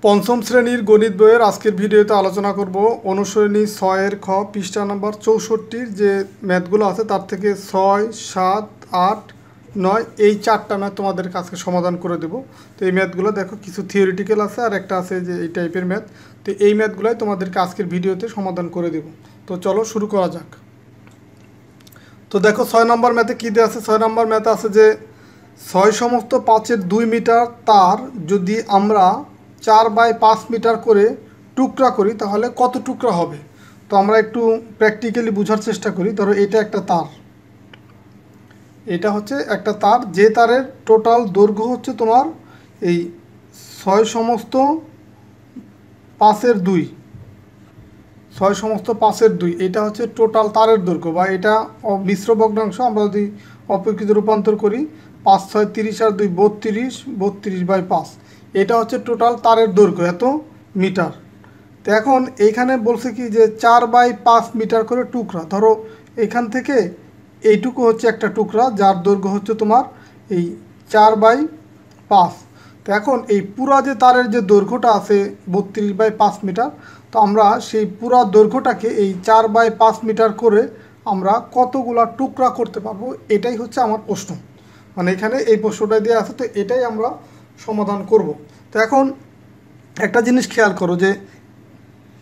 পঞ্চম শ্রেণীর গণিত বইয়ের আজকের ভিডিওতে আলোচনা করব অনুসরণী 6 খ পৃষ্ঠা নম্বর 64 যে ম্যাথগুলো আছে তার থেকে 6, 7, 8, 9 এই চারটা ম্যাথ তোমাদের কাছে সমাধান করে দেব। তো এই ম্যাথগুলো দেখো কিছু থিওরিটিক্যাল আছে আর একটা আছে যে এই টাইপের ম্যাথ। তো এই ম্যাথগুলোই তোমাদেরকে আজকের ভিডিওতে সমাধান করে দেব। তো চলো শুরু করা যাক। তো দেখো 6 নম্বর ম্যাথে কী দেওয়া আছে। 6 নম্বর ম্যাথে আছে যে 6 সমস্ত 5-এর 2 মিটার তার যদি আমরা 4/5 মিটার করে টুকরা করি তাহলে কত টুকরা হবে। তো আমরা একটু প্র্যাকটিক্যালি বোঝার চেষ্টা করি। ধরো এটা একটা তার, এটা হচ্ছে একটা তার, যে তারের টোটাল দৈর্ঘ্য হচ্ছে তোমার এই 6 সমস্ত 5-এর 2, 6 সমস্ত 5-এর 2 এটা হচ্ছে টোটাল তারের দৈর্ঘ্য, বা এটা মিশ্র ভগ্নাংশ। আমরা যদি অপেক্ষিত রূপান্তর করি 5, 6, 30 আর 2 32, 32/5 এটা হচ্ছে টোটাল তারের দৈর্ঘ্য এত মিটার। তো এখন এইখানে বলছে কি যে 4/5 মিটার করে টুকরা। ধরো এখান থেকে এইটুকু হচ্ছে একটা টুকরা যার দৈর্ঘ্য হচ্ছে তোমার এই 4/5। তো এখন এই পুরা যে তারের যে দৈর্ঘ্যটা আছে 32/5 মিটার, তো আমরা সেই পুরা দৈর্ঘ্যটাকে এই 4/5 মিটার করে আমরা কতগুলা টুকরা করতে পারবো, এটাই হচ্ছে আমার প্রশ্ন। মানে এখানে এই প্রশ্নটা দিয়ে আছে, তো এটাই আমরা সমাধান করব। তো এখন একটা জিনিস খেয়াল করো যে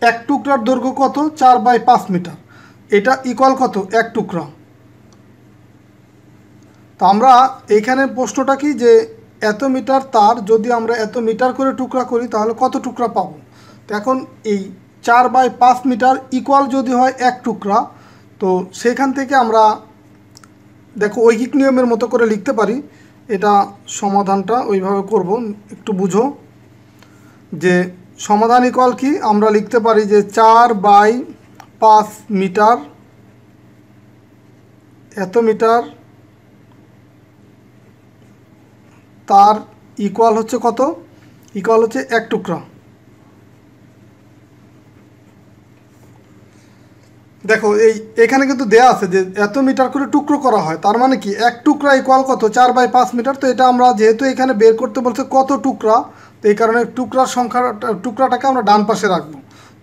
এক টুকরার দৈর্ঘ্য কত, 4/5 মিটার, এটা ইকুয়াল কত, এক টুকরা। তো আমরা এইখানে প্রশ্নটা কি যে এত মিটার তার যদি আমরা এত মিটার করে টুকরা করি তাহলে কত টুকরা পাবো। তো এখন এই 4/5 মিটার ইকুয়াল যদি হয় এক টুকরা, তো সেখান থেকে আমরা দেখো ঐকিক নিয়মের মতো করে লিখতে পারি। এটা সমাধানটা ওইভাবে করব, একটু বুঝো যে সমাধান ইকুয়াল কি। আমরা লিখতে পারি যে 4/5 মিটার এত মিটার তার ইকুয়াল হচ্ছে কত, ইকুয়াল হচ্ছে এক টুকরা। দেখো এখানে কিন্তু দেয়া আছে যে এত মিটার করে টুকরো করা হয়, তার মানে কি এক টুকরা ইকুয়াল কত, 4/5 মিটার। তো এটা আমরা যেহেতু এখানে বের করতে বলছে কত টুকরা, তো এই কারণে টুকরার সংখ্যা টুকরাটাকে আমরা ডান পাশে রাখবো।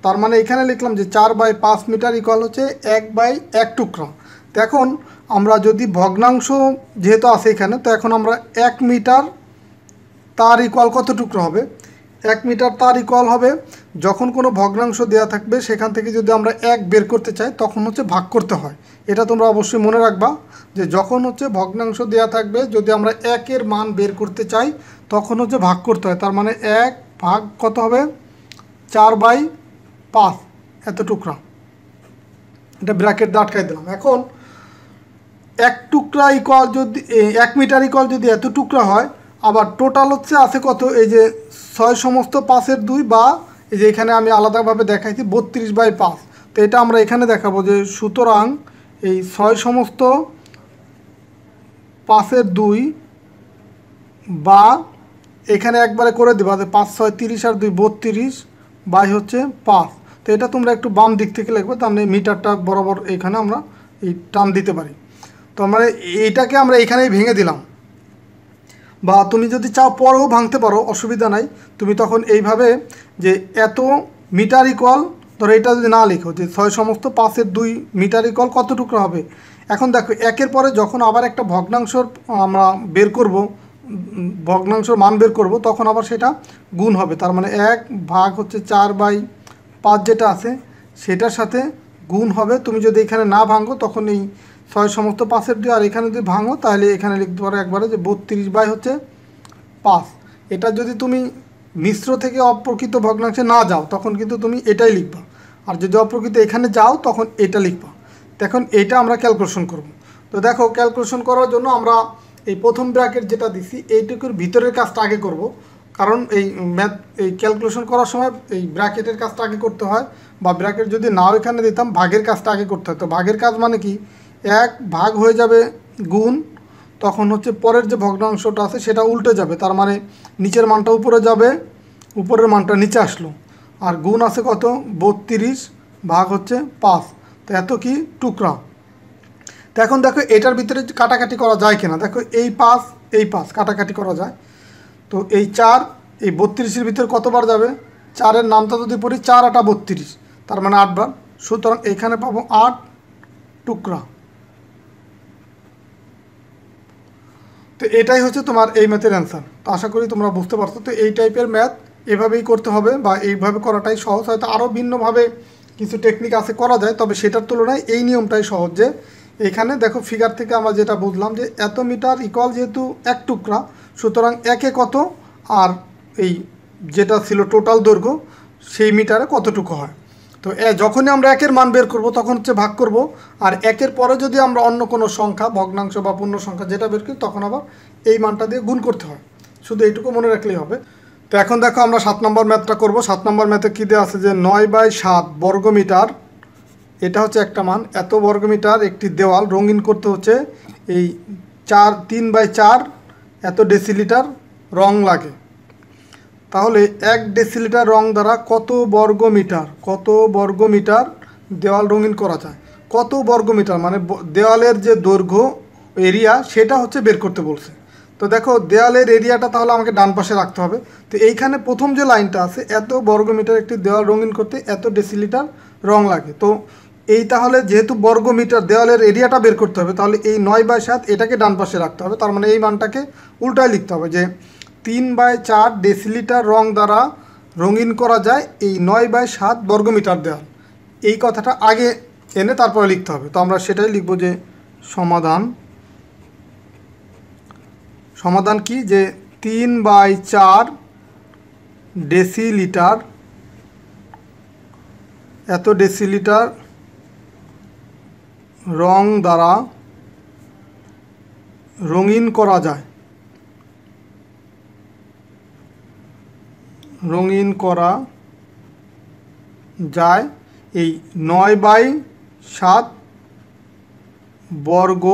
তার মানে এখানে লিখলাম যে 4/5 মিটার ইকুয়াল হচ্ছে 1/1 টুকরা। তো এখন আমরা যদি ভগ্নাংশ যেহেতু আছে এখানে, তো এখন আমরা 1 মিটার তার ইকুয়াল কত টুকরা হবে। 1 মিটার তার ইকুয়াল হবে যখন কোনো ভগ্নাংশ দেওয়া থাকবে সেখান থেকে যদি আমরা 1 বের করতে চাই তখন হচ্ছে ভাগ করতে হয়। এটা তোমরা অবশ্যই মনে রাখবা যে যখন হচ্ছে ভগ্নাংশ দেওয়া থাকবে যদি আমরা 1-এর মান বের করতে চাই তখন হচ্ছে ভাগ করতে হয়। তার মানে 1 ভাগ কত হবে, 4/5 এত টুকরা। এটা ব্র্যাকেট দিয়ে আটকাই দিলাম। এখন 1 টুকরা ইকুয়াল যদি 1 মিটার ইকুয়াল যদি এত টুকরা হয়, আবার টোটাল হচ্ছে আছে কত, এই যে 6 সমস্ত 5-এর 2, বা এই যে এখানে আমি আলাদাভাবে দেখাইছি 32/5। তো এটা আমরা এখানে দেখাবো যে সুতরাং এই 6 সমস্ত 5-এর 2 বা এখানে একবারে করে দেবা যে 5, 6, 30 আর 2 32 হচ্ছে 5। তো এটা তোমরা একটু বাম দিক থেকে লিখবে, তার মানে মিটারটা বরাবর এখানে আমরা এই টান দিতে পারি। তো মানে এইটাকে আমরা এখানেই ভেঙে দিলাম, বা তুমি যদি চাও পরেও ভাঙতে পারো, অসুবিধা নাই। তুমি তখন এইভাবে যে এত মিটার ইকুয়াল, ধরো এটা যদি না লিখো যে 6 সমস্ত 5-এর 2 মিটার ইকুয়াল কত টুকরা হবে। এখন দেখো একের পরে যখন আবার একটা ভগ্নাংশর আমরা বের করব, ভগ্নাংশর মান বের করব, তখন আবার সেটা গুণ হবে। তার মানে 1 ভাগ হচ্ছে 4/5 যেটা আছে সেটার সাথে গুণ হবে। তুমি যদি এখানে না ভাঙো তখন এই 6 সমস্ত 5-এর 2 আর এখানে যদি ভাঙো তাহলে এখানে লিখতে পারো একবারে যে 32/5। এটা যদি তুমি মিশ্র থেকে অপ্রকৃত ভগ্নাংশে না যাও তখন কিন্তু তুমি এটাই লিখবা, আর যদি অপ্রকৃত এখানে যাও তখন এটা লিখবা। এখন এইটা আমরা ক্যালকুলেশন করব। তো দেখো ক্যালকুলেশন করার জন্য আমরা এই প্রথম ব্র্যাকেট যেটা দিছি এইটুকুর ভিতরের কাজটা আগে করব, কারণ এই ম্যাথ এই ক্যালকুলেশন করার সময় এই ব্র্যাকেটের কাজটা আগে করতে হয়, বা ব্র্যাকেট যদি নাও এখানে দিতাম ভাগের কাজটা আগে করতে হয়। তো ভাগের কাজ মানে কি, 1 ভাগ হয়ে যাবে গুণ, তখন হচ্ছে পরের যে ভগ্নাংশটা আছে সেটা উল্টে যাবে। তার মানে নিচের মানটা উপরে যাবে, উপরের মানটা নিচে আসলো, আর গুণ আছে কত 32 ভাগ হচ্ছে 5। তো এত কি টুকরা। তো এখন দেখো এটার ভিতরে কাটাকাটি করা যায় কিনা। দেখো এই 5 কাটাকাটি করা যায়। তো এই 4 এই 32-এর ভিতরে কতবার যাবে, 4-এর নামটা যদি পড়ি 4 8 32, তার মানে 8 বার। সুতরাং এখানে পাবো 8 টুকরা। তো এটাই হচ্ছে তোমার এই ম্যাথের অ্যান্সার। তো আশা করি তোমরা বুঝতে পারছো। তো এই টাইপের ম্যাথ এভাবেই করতে হবে, বা এইভাবে করাটাই সহজ। হয়তো আরও ভিন্নভাবে কিছু টেকনিক আছে করা যায়, তবে সেটার তুলনায় এই নিয়মটাই সহজ। যে এখানে দেখো ফিগার থেকে আমরা যেটা বুঝলাম যে এত মিটার ইকুয়াল যেহেতু 1 টুকরা, সুতরাং একে কত, আর এই যেটা ছিল টোটাল দৈর্ঘ্য সেই মিটারে কতটুকু হয়। তো যখনই আমরা একের মান বের করব তখন হচ্ছে ভাগ করব, আর একের পরে যদি আমরা অন্য কোনো সংখ্যা, ভগ্নাংশ বা পূর্ণ সংখ্যা যেটা বের করি, তখন আবার এই মানটা দিয়ে গুণ করতে হয়। শুধু এইটুকু মনে রাখলেই হবে। তো এখন দেখো আমরা 7 নম্বর ম্যাথটা করব। 7 নম্বর ম্যাথে কী দেওয়া আছে যে 9/7 বর্গমিটার, এটা হচ্ছে একটা মান। এত বর্গমিটার একটি দেওয়াল রঙিন করতে হচ্ছে এই 3/4 এত ডেসিলিটার রং লাগে। তাহলে 1 ডেসিলিটার রং দ্বারা কত বর্গমিটার দেওয়াল রঙিন করা যায়। কত বর্গমিটার মানে দেওয়ালের যে দৈর্ঘ্য এরিয়া সেটা হচ্ছে বের করতে বলছে। তো দেখো দেওয়ালের এরিয়াটা তাহলে আমাকে ডান পাশে রাখতে হবে। তো এইখানে প্রথম যে লাইনটা আছে, এত বর্গমিটার একটি দেওয়াল রঙিন করতে এত ডেসিলিটার রং লাগে। তো এই তাহলে যেহেতু বর্গমিটার দেওয়ালের এরিয়াটা বের করতে হবে, তাহলে এই 9/7 এটাকে ডান পাশে রাখতে হবে। তার মানে এই মানটাকে উল্টায় লিখতে হবে যে 3/4 ডেসিলিটার রং দ্বারা রঙিন করা যায় এই 9/7 বর্গমিটার দেওয়াল। এই কথাটা আগে এনে তারপরে লিখতে হবে। তো আমরা সেটাই লিখব যে সমাধান কি, যে 3/4 ডেসিলিটার এত ডেসিলিটার রং দ্বারা রঙিন করা যায় এই 9/7 বর্গ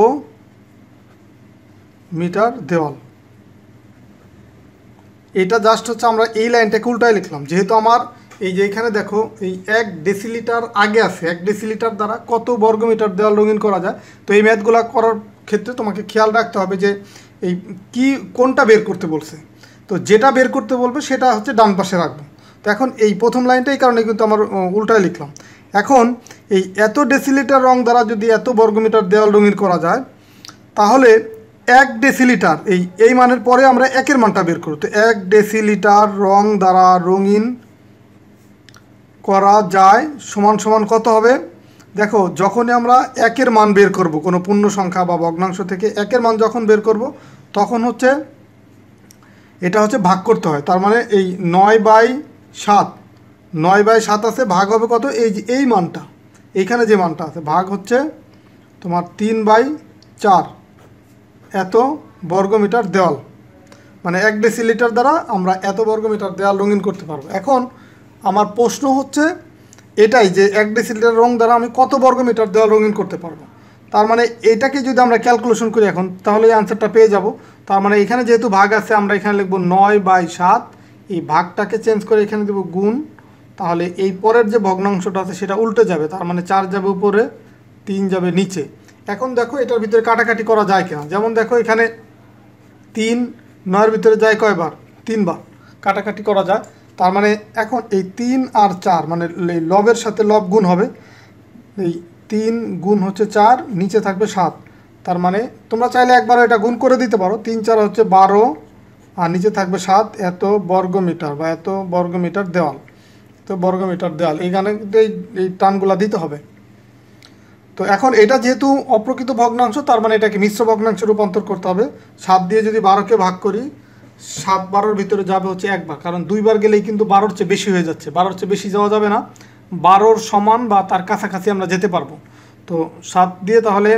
মিটার দেওয়াল। এটা জাস্ট হচ্ছে আমরা এই লাইনটাকে উল্টায় লিখলাম। যেহেতু আমার এই যে এখানে দেখো এই 1 ডেসিলিটার আগে আছে, 1 ডেসিলিটার দ্বারা কত বর্গমিটার দেওয়াল রঙিন করা যায়। তো এই ম্যাথগুলো করার ক্ষেত্রে তোমাকে খেয়াল রাখতে হবে যে এই কোনটা বের করতে বলছে। তো যেটা বের করতে বলবে সেটা হচ্ছে ডান পাশে রাখবো। তো এখন এই প্রথম লাইনটা এই কারণে কিন্তু আমার উল্টায় লিখলাম। এখন এই এত ডেসিলিটার রং দ্বারা যদি এত বর্গমিটার দেওয়াল রঙিন করা যায়, তাহলে 1 ডেসিলিটার এই মানের পরে আমরা একের মানটা বের করব। তো 1 ডেসিলিটার রং দ্বারা রঙিন করা যায় সমান সমান কত হবে। দেখো যখনই আমরা একের মান বের করব কোনো পূর্ণ সংখ্যা বা ভগ্নাংশ থেকে, একের মান যখন বের করব তখন হচ্ছে এটা হচ্ছে ভাগ করতে হয়। তার মানে এই 9/7 আছে, ভাগ হবে কত, এই মানটা, এইখানে যে মানটা আছে, ভাগ হচ্ছে তোমার 3/4 এত বর্গমিটার দেওয়াল। মানে 1 ডেসিলিটার দ্বারা আমরা এত বর্গমিটার দেওয়াল রঙিন করতে পারবো। এখন আমার প্রশ্ন হচ্ছে এটাই যে 1 ডেসিলিটার রং দ্বারা আমি কত বর্গমিটার দেওয়াল রঙিন করতে পারবো। তার মানে এটাকে যদি আমরা ক্যালকুলেশন করি এখন, তাহলে এই আনসারটা পেয়ে যাব। তার মানে এখানে যেহেতু ভাগ আছে, আমরা এখানে লিখব 9/7, এই ভাগটাকে চেঞ্জ করে এখানে দেবো গুণ। তাহলে এই পরের যে ভগ্নাংশটা আছে সেটা উল্টে যাবে। তার মানে 4 যাবে উপরে, 3 যাবে নিচে। এখন দেখো এটার ভিতরে কাটাকাটি করা যায় কিনা। যেমন দেখো এখানে 3 9-এর ভিতরে যায় কয়বার, 3 বার, কাটাকাটি করা যায়। তার মানে এখন এই 3 আর 4 মানে লবের সাথে লব গুণ হবে। এই 3 গুণ হচ্ছে 4, নিচে থাকবে 7। তার মানে তোমরা চাইলে একবারও এটা গুণ করে দিতে পারো। 3 4 হচ্ছে 12, আর নিচে থাকবে 7 এত বর্গমিটার বা এত বর্গমিটার দেওয়াল। তো বর্গমিটার দেওয়াল এইখানে এই টানগুলা দিতে হবে। তো এখন এটা যেহেতু অপ্রকৃত ভগ্নাংশ, তার মানে এটাকে মিশ্র ভগ্নাংশে রূপান্তর করতে হবে। 7 দিয়ে যদি 12কে ভাগ করি, 7 12-এর ভিতরে যাবে হচ্ছে 1 বার, কারণ 2 বার গেলেই কিন্তু 12-এর চেয়ে বেশি হয়ে যাচ্ছে। 12-এর চেয়ে বেশি যাওয়া যাবে না, 12-এর সমান বা তার কাছাকাছি আমরা যেতে পারবো। তো 7 দিয়ে তাহলে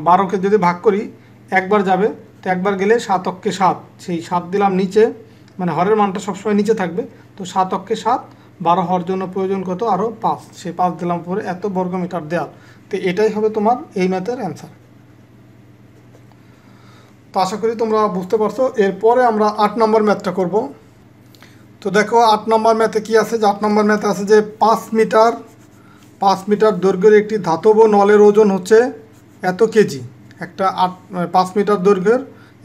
12কে যদি ভাগ করি, 1 বার যাবে। তো 1 বার গেলে 7 অক্ষে 7, সেই 7 দিলাম নিচে, মানে হরের মানটা সবসময় নিচে থাকবে। তো 7 অক্ষে 7, 12 হওয়ার জন্য প্রয়োজন কত, আরও 5, সেই 5 দিলাম পরে এত বর্গমিটার দেওয়াল। তো এটাই হবে তোমার এই ম্যাথের অ্যান্সার। তো আশা করি তোমরা বুঝতে পারছো। এরপরে আমরা 8 নম্বর ম্যাথটা করব। তো দেখো 8 নম্বর ম্যাথে কি আছে, যে 8 নম্বর ম্যাথে আছে যে 5 মিটার দৈর্ঘ্যের একটি ধাতব নলের ওজন হচ্ছে এত কেজি। একটা 5 মিটার দৈর্ঘ্যের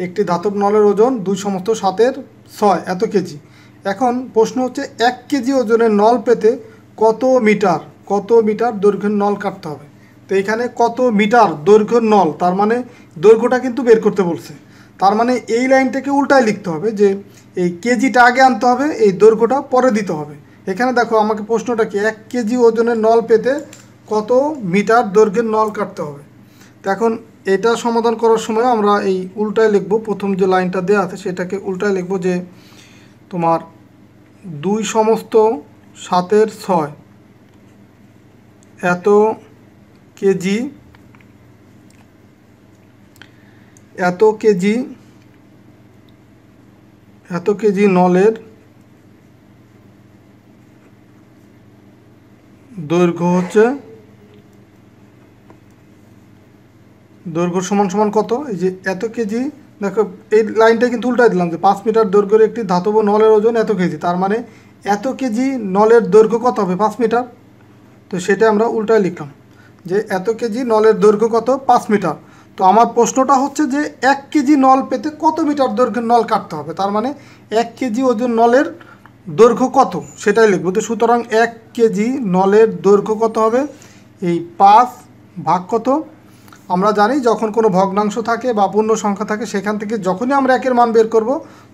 একটি ধাতব নলের ওজন 2 সমস্ত 7-এর 6 এত কেজি। এখন প্রশ্ন হচ্ছে 1 কেজি ওজনের নল পেতে কত মিটার দৈর্ঘ্যের নল কাটতে হবে। তো এখানে কত মিটার দৈর্ঘ্যের নল, তার মানে দৈর্ঘ্যটা কিন্তু বের করতে বলছে। তার মানে এই লাইনটাকে উল্টায় লিখতে হবে, যে এই কেজিটা আগে আনতে হবে, এই দৈর্ঘ্যটা পরে দিতে হবে। এখানে দেখো আমাকে প্রশ্নটা কি, 1 কেজি ওজনের নল পেতে কত মিটার দৈর্ঘ্যের নল কাটতে হবে। তো এখন এটা সমাধান করার সময় আমরা এই উল্টায় লিখব, প্রথম যে লাইনটা দেওয়া আছে সেটাকে উল্টায় লিখব, যে তোমার 2 সমস্ত 7 × 6 এত কেজি নলের দৈর্ঘ্য হচ্ছে, দৈর্ঘ্য সমান সমান কত, এই যে এত কেজি। দেখো এই লাইনটা কিন্তু উল্টাই দিলাম, যে 5 মিটার দৈর্ঘ্যের একটি ধাতব নলের ওজন এত কেজি, তার মানে এত কেজি নলের দৈর্ঘ্য কত হবে, 5 মিটার। তো সেটা আমরা উল্টায় লিখলাম, যে এত কেজি নলের দৈর্ঘ্য কত, 5 মিটার। তো আমার প্রশ্নটা হচ্ছে যে 1 কেজি নল পেতে কত মিটার দৈর্ঘ্যের নল কাটতে হবে, তার মানে 1 কেজি ওজন নলের দৈর্ঘ্য কত সেটাই লিখব। তো সুতরাং 1 কেজি নলের দৈর্ঘ্য কত হবে, এই 5 ভাগ কত, আমরা জানি যখন কোনো ভগ্নাংশ থাকে বা পূর্ণ সংখ্যা থাকে সেখান থেকে যখনই আমরা 1-এর মান বের করব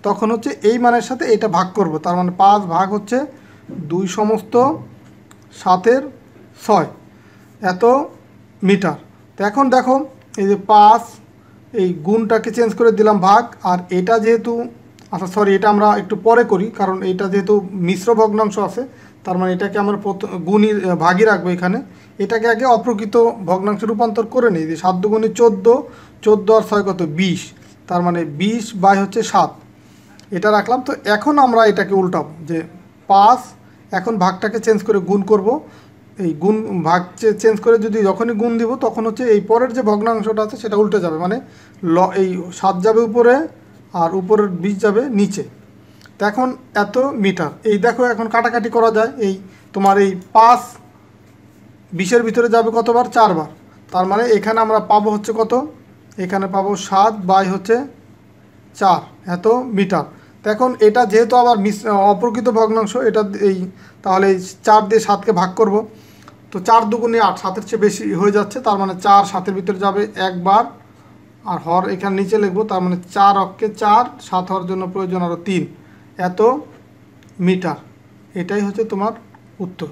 তখন হচ্ছে এই মানের সাথে এটা ভাগ করব, তার মানে 5 ভাগ হচ্ছে 2 সমস্ত 7 × 6 এত মিটার। তো এখন দেখো এই যে 5, এই গুণটাকে চেঞ্জ করে দিলাম ভাগ, আর এটা যেহেতু আচ্ছা সরি এটা আমরা একটু পরে করি, কারণ এটা যেহেতু মিশ্র ভগ্নাংশ আছে, তার মানে এটাকে আমরা গুণী ভাগই রাখবো এখানে। এটাকে আগে অপ্রকৃত ভগ্নাংশে রূপান্তর করে নিই, যে 7 × 2 = 14, 14 আর 6 কত 20, তার মানে 20/7 এটা রাখলাম। তো এখন আমরা এটাকে উল্টাবো, যে 5 এখন ভাগটাকে চেঞ্জ করে গুণ করব, এই গুণ ভাগ চেঞ্জ করে যদি যখনই গুণ দিব তখন হচ্ছে এই পরের যে ভগ্নাংশটা আছে সেটা উল্টে যাবে, মানে এই 7 যাবে উপরে আর উপরের 20 যাবে নিচে। তো এখন এত মিটার, এই দেখো এখন কাটাকাটি করা যায়, এই তোমার এই 5 20-এর ভিতরে যাবে কতবার, 4 বার, তার মানে এখানে আমরা পাবো হচ্ছে কত, এখানে পাবো 7/4 এত মিটার। তো এখন এটা যেহেতু আবার অপ্রকৃত ভগ্নাংশ, এটা এই তাহলে এই 4 দিয়ে 7কে ভাগ করব, তো 4 × 2 = 8, 7-এর চেয়ে বেশি হয়ে যাচ্ছে, তার মানে 4 7-এর ভিতরে যাবে একবার, আর হর এখানে নিচে লিখবো, তার মানে 4 অক্ষে 4, 7 হওয়ার জন্য প্রয়োজন আরও 3 এত মিটার। এটাই হচ্ছে তোমার উত্তর।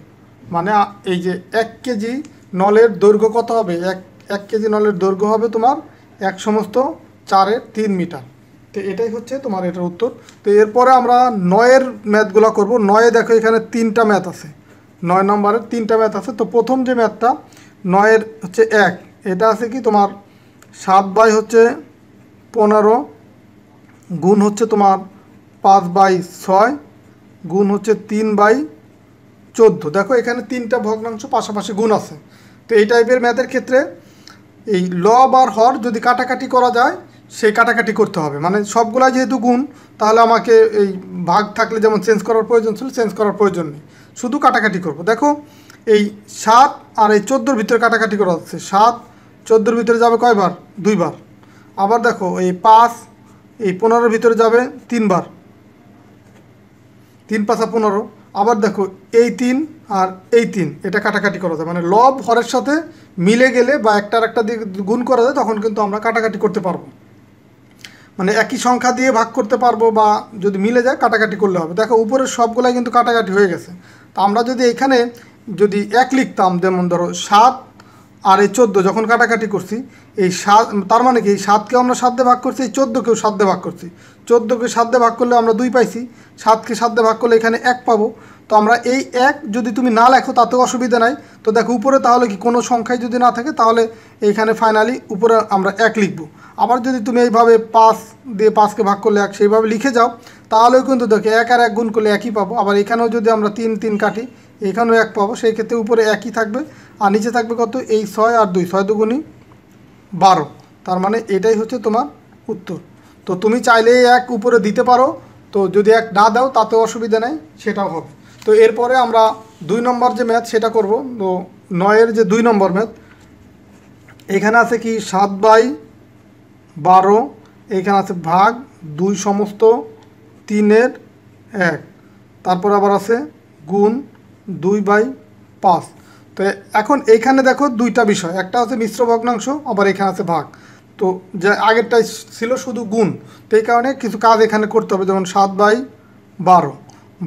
মানে এই যে 1 কেজি নলের দৈর্ঘ্য কত হবে, 1 কেজি নলের দৈর্ঘ্য হবে তোমার 1 সমস্ত 4/3 মিটার। তো এটাই হচ্ছে তোমার এটার উত্তর। তো এরপরে আমরা 9-এর ম্যাথগুলো করব। 9-এ দেখো এখানে 3টা ম্যাথ আছে, 9 নম্বরের 3টা ম্যাথ আছে। তো প্রথম যে ম্যাথটা 9-এর হচ্ছে 1, এটা আছে কি তোমার 7/15 গুণ হচ্ছে তোমার 5/6 গুণ হচ্ছে 3/14। দেখো এখানে 3টা ভগ্নাংশ পাশাপাশি গুণ আছে। তো এই টাইপের ম্যাথের ক্ষেত্রে এই লব আর হর যদি কাটাকাটি করা যায় সেই কাটাকাটি করতে হবে, মানে সবগুলা যেহেতু গুণ তাহলে আমাকে এই ভাগ থাকলে যেমন চেঞ্জ করার প্রয়োজন ছিল চেঞ্জ করার প্রয়োজন নেই, শুধু কাটাকাটি করব। দেখো এই 7 আর এই 14-র ভিতরে কাটাকাটি করা হচ্ছে, 7 14-র ভিতরে যাবে কয়বার, 2 বার। আবার দেখো এই 5 এই 15-র ভিতরে যাবে 3 বার, 3 × 5 = 15। আবার দেখো এই 3 আর এই 3 এটা কাটাকাটি করা যায়, মানে লব হরের সাথে মিলে গেলে বা একটার একটা দিয়ে গুণ করা যায় তখন কিন্তু আমরা কাটাকাটি করতে পারবো, মানে একই সংখ্যা দিয়ে ভাগ করতে পারবো, বা যদি মিলে যায় কাটাকাটি করলে হবে। দেখো উপরের সবগুলাই কিন্তু কাটাকাটি হয়ে গেছে। তো আমরা যদি এখানে যদি 1 লিখতাম, যেমন ধরো 7 আর এই 14 যখন কাটাকাটি করছি, এই 7 তার মানে কি এই 7কে আমরা 7 দিয়ে ভাগ করছি, এই 14কেও 7 দিয়ে ভাগ করছি, 14কে 7 দিয়ে ভাগ করলে আমরা 2 পাইছি, 7কে 7 দিয়ে ভাগ করলে এখানে 1 পাবো। তো আমরা এই 1 যদি তুমি না লেখো তাতেও অসুবিধা নাই। তো দেখো উপরে তাহলে কি কোনো সংখ্যায় যদি না থাকে তাহলে এইখানে ফাইনালি উপরে আমরা 1 লিখবো। আবার যদি তুমি এইভাবে 5 দিয়ে 5কে ভাগ করলে 1 সেইভাবে লিখে যাও তাহলেও কিন্তু দেখো 1 আর 1 গুণ করলে 1ই পাবো। আবার এখানেও যদি আমরা 3 3 কাটি এখানেও 1 পাবো, সেই ক্ষেত্রে উপরে 1ই থাকবে আর নিচে থাকবে কত, এই 6 আর 2, 6 × 2 = 12। তার মানে এটাই হচ্ছে তোমার উত্তর। তো তুমি চাইলে 1 উপরে দিতে পারো, তো যদি 1 না দাও তাতেও অসুবিধা নেই, সেটাও হবে। তো এরপরে আমরা 2 নম্বর যে ম্যাথ সেটা করব। তো 9-এর যে 2 নম্বর ম্যাথ, এখানে আছে কি 7/12, এখানে আছে ভাগ 2 সমস্ত 3/1। তারপর আবার আছে গুণ 2/5। তো এখন এইখানে দেখো দুইটা বিষয়, একটা হচ্ছে মিশ্র ভগ্নাংশ, আবার এখানে আছে ভাগ। তো যে আগেরটাই ছিল শুধু গুণ, তো এই কারণে কিছু কাজ এখানে করতে হবে, যেমন 7/12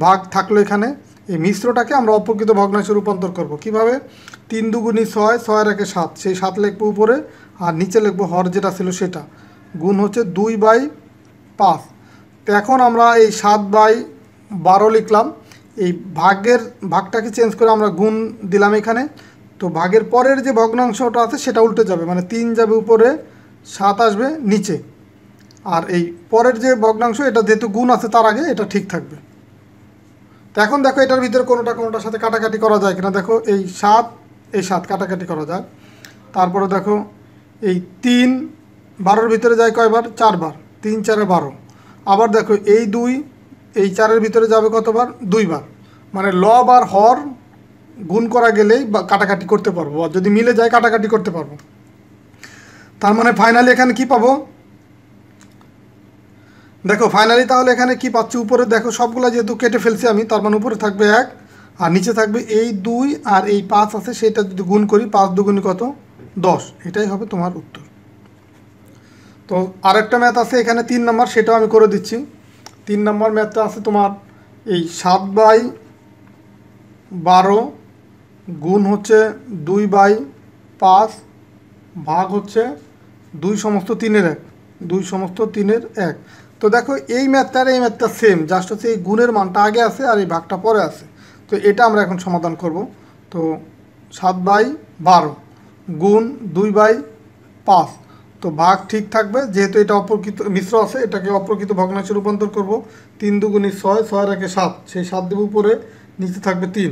ভাগ থাকলো এখানে। এই মিশ্রটাকে আমরা অপ্রকৃত ভগ্নাংশে রূপান্তর করব কিভাবে? 3 দুগুণী 6, 6 একে 7, সেই 7 লিখবো উপরে আর নিচে লিখবো হর যেটা ছিল সেটা, গুণ হচ্ছে 2/5। তো এখন আমরা এই 7/12 লিখলাম, এই ভাগটাকে চেঞ্জ করে আমরা গুণ দিলাম এখানে। তো ভাগের পরের যে ভগ্নাংশটা আছে সেটা উল্টে যাবে, মানে 3 যাবে উপরে, 7 আসবে নিচে। আর এই পরের যে ভগ্নাংশ এটা যেহেতু গুণ আছে তার আগে, এটা ঠিক থাকবে। তো এখন দেখো এটার ভিতরে কোনোটার সাথে কাটাকাটি করা যায় কিনা, দেখো এই 7 কাটাকাটি করা যায়। তারপরে দেখো এই 3 12-র ভিতরে যায় কয়বার? 4 বার, 3 4 12। আবার দেখো এই 2 এই 4-এর ভিতরে যাবে কতবার? 2 বার। মানে লব আর হর গুণ করা গেলেই বা কাটাকাটি করতে পারবো, আর যদি মিলে যায় কাটাকাটি করতে পারবো। তার মানে ফাইনালি এখানে কি পাবো? দেখো ফাইনালি তাহলে এখানে কি পাচ্ছি, উপরে দেখো সবগুলা যেহেতু কেটে ফেলছি আমি, তার মানে উপরে থাকবে 1 আর নিচে থাকবে এই 2 আর এই 5 আছে, সেটা যদি গুণ করি 5 দুগুণে কত? 10। এটাই হবে তোমার উত্তর। তো আরেকটা ম্যাথ আছে এখানে 3 নম্বর, সেটাও আমি করে দিচ্ছি। 3 নম্বর ম্যাথটা আছে তোমার এই 7/12 গুণ হচ্ছে 2/5 ভাগ হচ্ছে 2 সমস্ত 3-এর 1, 2 সমস্ত 3-এর 1। তো দেখো এই ম্যাথটা আর এই ম্যাথটা সেম, জাস্ট হচ্ছে এই গুণের মানটা আগে আছে আর এই ভাগটা পরে আছে। তো এটা আমরা এখন সমাধান করব। তো 7/12 গুণ 2/5, তো ভাগ ঠিক থাকবে, যেহেতু এটা অপ্রকৃত মিশ্র আছে, এটাকে অপ্রকৃত ভগ্নাংশে রূপান্তর করব। 3 দুগুণী 6, 6 একে 7, সেই 7 দেব উপরে, নিচে থাকবে 3।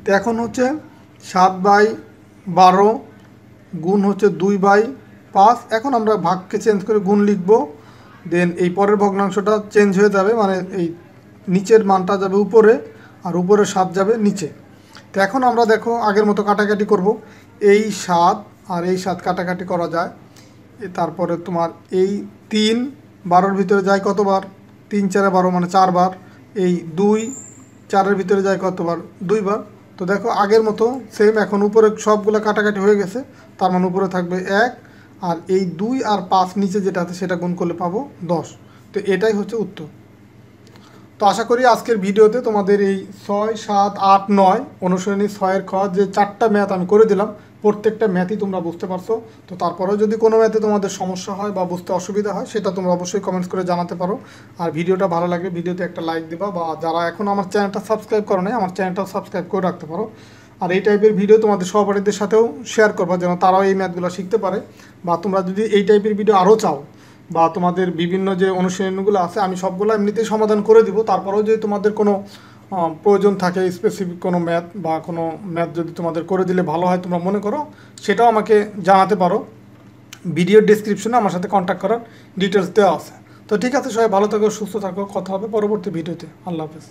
তো এখন হচ্ছে 7/12 গুণ হচ্ছে 2/5। এখন আমরা ভাগকে চেঞ্জ করে গুণ লিখব, দেন এই পরের ভগ্নাংশটা চেঞ্জ হয়ে যাবে, মানে এই নিচের মানটা যাবে উপরে আর উপরে 7 যাবে নিচে। তো এখন আমরা দেখো আগের মতো কাটাকাটি করব, এই 7 আর এই 7 কাটাকাটি করা যায়। তারপরে তোমার এই 3 12-র ভিতরে যায় কতবার? 3 4 12 মানে 4 বার। এই 2 4-এর ভিতরে যায় কতবার? 2 বার। তো দেখো আগের মতো সেম, এখন উপরে সবগুলো কাটাকাটি হয়ে গেছে, তার মানে উপরে থাকবে 1 আর এই 2 আর 5 নিচে যেটা আছে সেটা গুণ করলে পাবো 10। তো এটাই হচ্ছে উত্তর। তো আশা করি আজকের ভিডিওতে তোমাদের এই 6 7 8 9 অনুশীলনী 6-এর খ যে 4টা ম্যাথ আমি করে দিলাম, প্রত্যেকটা ম্যাথই তোমরা বুঝতে পারছো। তো তারপরেও যদি কোনো ম্যাথে তোমাদের সমস্যা হয় বা বুঝতে অসুবিধা হয়, সেটা তোমরা অবশ্যই কমেন্টস করে জানাতে পারো। আর ভিডিওটা ভালো লাগলে ভিডিওতে একটা লাইক দিবা, বা যারা এখন আমার চ্যানেলটা সাবস্ক্রাইব করো নাই, আমার চ্যানেলটাও সাবস্ক্রাইব করে রাখতে পারো। আর এই টাইপের ভিডিও তোমাদের সহপাঠীদের সাথেও শেয়ার করবা, যেন তারাও এই ম্যাথগুলো শিখতে পারে। বা তোমরা যদি এই টাইপের ভিডিও আরও চাও, বা তোমাদের বিভিন্ন যে অনুশীলনগুলো আছে আমি সবগুলো এমনিতেই সমাধান করে দিব, তারপরেও যদি তোমাদের কোনো প্রয়োজন থাকে স্পেসিফিক কোনো ম্যাথ বা কোনো ম্যাথ যদি তোমাদের করে দিলে ভালো হয় তোমরা মনে করো, সেটাও আমাকে জানাতে পারো। ভিডিওর ডেসক্রিপশনে আমার সাথে কন্ট্যাক্ট করার ডিটেলস দেওয়া আছে। তো ঠিক আছে, সবাই ভালো থাকো, সুস্থ থাকো, কথা হবে পরবর্তী ভিডিওতে। আল্লাহ হাফেজ।